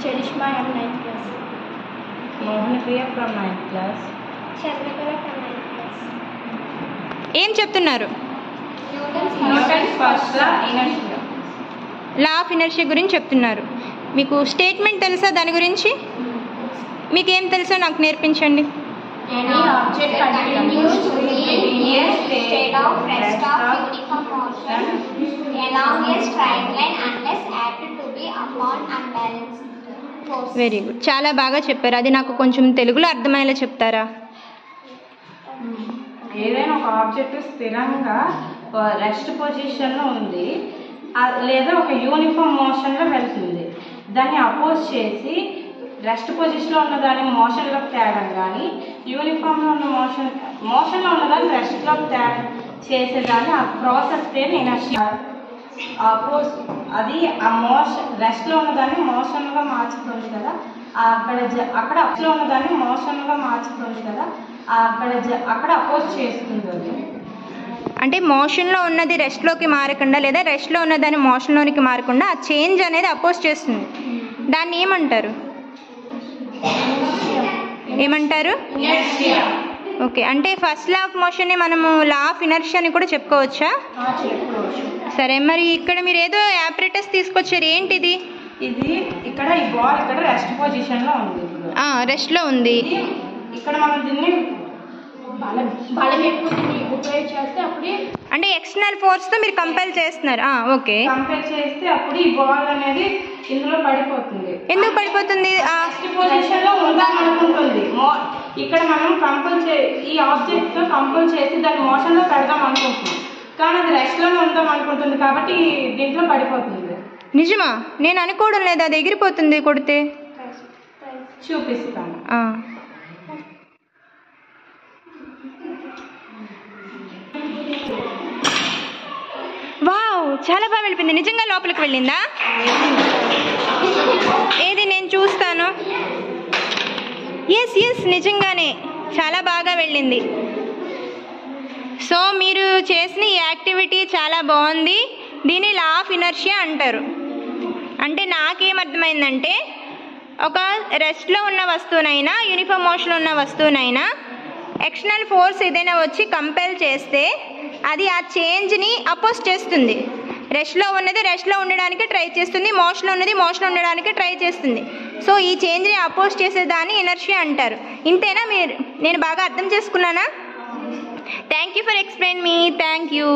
Cherishma from 9th class. Mohanpriya from 9th class. Sharmikala from 9th class. ఏం చెప్తున్నారు? Newton's first law inertia. Law of inertia గురించి చెప్తున్నారు. మీకు statement తెలుసా దాని గురించి? మీకేం తెలుసో నాకు నేర్పించండి. Any object continues to be in a state of rest of uniform motion along a straight line unless apt to be upon unbalanced force. Very good, చాలా బాగా చెప్పారు. అది నాకు కొంచెం తెలుగులో అర్థమయ్యేలా చెప్తారా? ఏదైనా ఒక ఆబ్జెక్ట్ స్థిరంగా రెస్ట్ పొజిషన్లో ఉంది లేదా ఒక యూనిఫామ్ మోషన్లో వెళ్తుంది, దాన్ని అపోజ్ చేసి రెస్ట్ పొజిషన్లో ఉన్న దాన్ని మోషన్లోకి తేడం కానీ యూనిఫామ్లో ఉన్న మోషన్లో ఉన్నదాన్ని రెస్ట్లోకి చేసేదాన్ని ఆ ప్రాసెస్ పేరు ఇనర్షియా. అపోజ్ అది ఆ రెస్ట్లో ఉన్నదాన్ని మోషన్గా మార్చుతుంది కదా, అక్కడ అప్లో ఉన్నదాన్ని మోషన్గా మార్చుతుంది కదా, అక్కడ అపోజ్ చేస్తుంది అది. అంటే మోషన్లో ఉన్నది రెస్ట్లోకి మారకుండా లేదా రెస్ట్లో ఉన్నదాన్ని మోషన్లోనికి మారకుండా ఆ చేంజ్ అనేది అపోజ్ చేస్తుంది. దాన్ని ఏమంటారు? ఓకే, అంటే ఫస్ట్ లా ఆఫ్ మోషన్ని మనము లా ఆఫ్ ఇనర్షియా అని కూడా చెప్పుకోవచ్చా? సరే, మరి ఇక్కడ మీరు ఏదో యాపరేటస్ తీసుకొచ్చారు, ఏంటిది? ఇది ఇక్కడ ఈ బాల్ ఇక్కడ రెస్ట్ పొజిషన్లో ఉంది. రెస్ట్లో ఉంది. ఇక్కడ మనం దీన్ని ఉపయోగ చేస్తే అప్పుడే అంటే ఎక్స్టర్నల్ ఫోర్స్తో మీరు కంపేర్ చేస్తున్నారు. ఓకే, కంపేర్ చేస్తే అప్పుడు ఈ బాల్ అనేది ఇందులో పడిపోతుంది. ఎందుకు పడిపోతుంది? రెస్ట్ పొజిషన్లో ఉందాం అనుకుంటుంది. ఇక్కడ మనం ఈ ఆబ్జెక్ట్తో కంపల్ చేసి దాన్ని మోషన్లో పెడదాం అనుకుంటున్నాం, కానీ అది రెస్ట్లోనే ఉందాం అనుకుంటుంది కాబట్టి దీంట్లో పడిపోతుంది. నిజమా? నేను అనుకోవడం లేదు, అది ఎగిరిపోతుంది కొడితే. చూపిస్తాను. వావ్, చాలా బాగా వెళ్ళిపోయింది. నిజంగా లోపలికి వెళ్ళిందా? ఏది నేను చూస్తాను. ఎస్ నిజంగానే చాలా బాగా వెళ్ళింది. సో మీరు చేసిన ఈ యాక్టివిటీ చాలా బాగుంది. దీన్ని లా ఆఫ్ ఇనర్షియా అంటారు. అంటే నాకేమర్థమైందంటే ఒక రెస్ట్లో ఉన్న వస్తువునైనా యూనిఫామ్ మోషన్లో ఉన్న వస్తువునైనా ఎక్స్టర్నల్ ఫోర్స్ ఏదైనా వచ్చి కంపెల్ చేస్తే అది ఆ చేంజ్ని అపోజ్ చేస్తుంది. రెస్ట్లో ఉన్నది రెస్ట్లో ఉండడానికి ట్రై చేస్తుంది, మోషన్లో ఉన్నది మోషన్లో ఉండడానికి ట్రై చేస్తుంది. సో ఈ చేంజ్ని అపోజ్ చేసేదాన్ని ఇనర్షియా అంటారు. ఇంతేనా? నేను బాగా అర్థం చేసుకున్నానా? Thank you for explain me. Thank you.